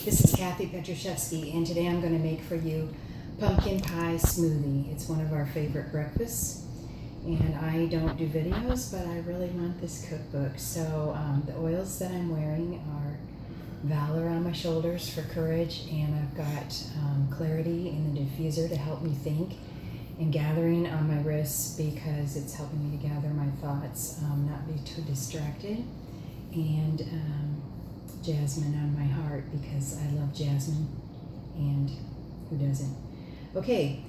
This is Kathy Petruszewski, and today I'm going to make for you pumpkin pie smoothie. It's one of our favorite breakfasts, and I don't do videos, but I really want this cookbook. So the oils that I'm wearing are valor on my shoulders for courage, and I've got clarity in the diffuser to help me think, and gathering on my wrists because it's helping me to gather my thoughts, not be too distracted, and jasmine on my heart because I love jasmine, and who doesn't? Okay,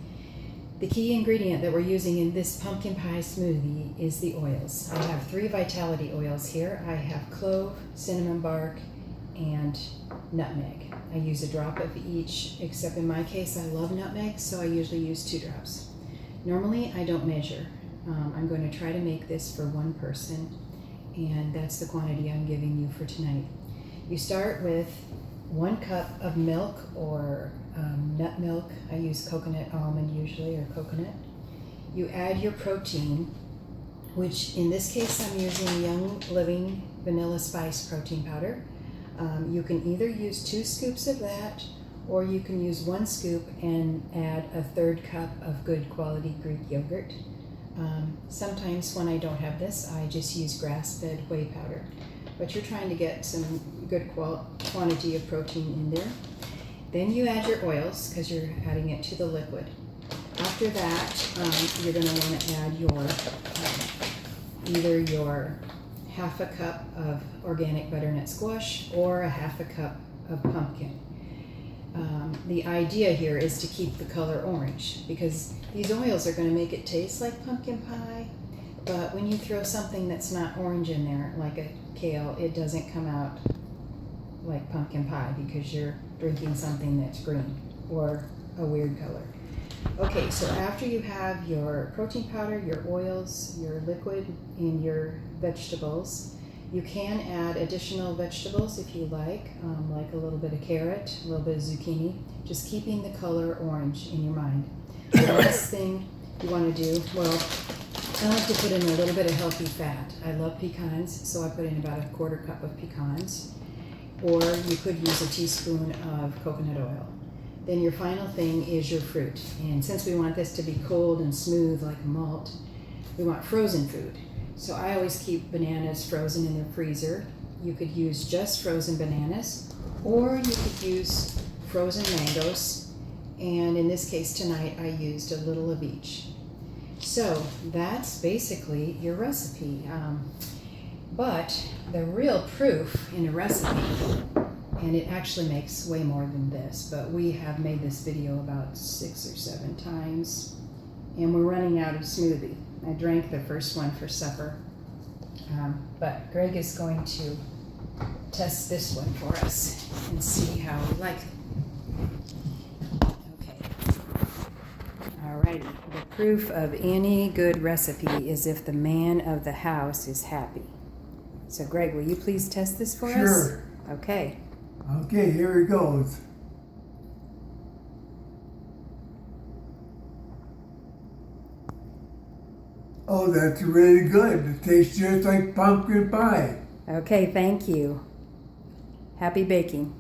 the key ingredient that we're using in this pumpkin pie smoothie is the oils. I have 3 vitality oils here. I have clove, cinnamon bark, and nutmeg. I use a drop of each, except in my case I love nutmeg, so I usually use 2 drops. Normally I don't measure. I'm going to try to make this for one person, and that's the quantity I'm giving you for tonight. You start with 1 cup of milk or nut milk. I use coconut almond usually, or coconut. You add your protein, which in this case I'm using Young Living Vanilla Spice protein powder. You can either use 2 scoops of that, or you can use 1 scoop and add a 1/3 cup of good quality Greek yogurt. Sometimes when I don't have this, I just use grass-fed whey powder. But you're trying to get some good quantity of protein in there. Then you add your oils because you're adding it to the liquid. After that, you're going to want to add your either your 1/2 cup of organic butternut squash or a 1/2 cup of pumpkin. The idea here is to keep the color orange because these oils are going to make it taste like pumpkin pie, but when you throw something that's not orange in there, like a kale, it doesn't come out like pumpkin pie because you're drinking something that's green or a weird color. Okay, so after you have your protein powder, your oils, your liquid, and your vegetables, you can add additional vegetables if you like a little bit of carrot, a little bit of zucchini, just keeping the color orange in your mind. The last thing you want to do, well, I like to put in a little bit of healthy fat. I love pecans, so I put in about a 1/4 cup of pecans, or you could use a teaspoon of coconut oil. Then your final thing is your fruit, and since we want this to be cold and smooth like malt, we want frozen food. So I always keep bananas frozen in the freezer. You could use just frozen bananas, or you could use frozen mangoes, and in this case tonight I used a little of each. So that's basically your recipe. But the real proof in a recipe, and it actually makes way more than this, but we have made this video about 6 or 7 times, and we're running out of smoothie. I drank the first one for supper, but Greg is going to test this one for us and see how we like it. Okay. Alrighty. The proof of any good recipe is if the man of the house is happy. So Greg, will you please test this for us? Sure. Okay. Okay, here it goes. Oh, that's really good. It tastes just like pumpkin pie. Okay, thank you. Happy baking.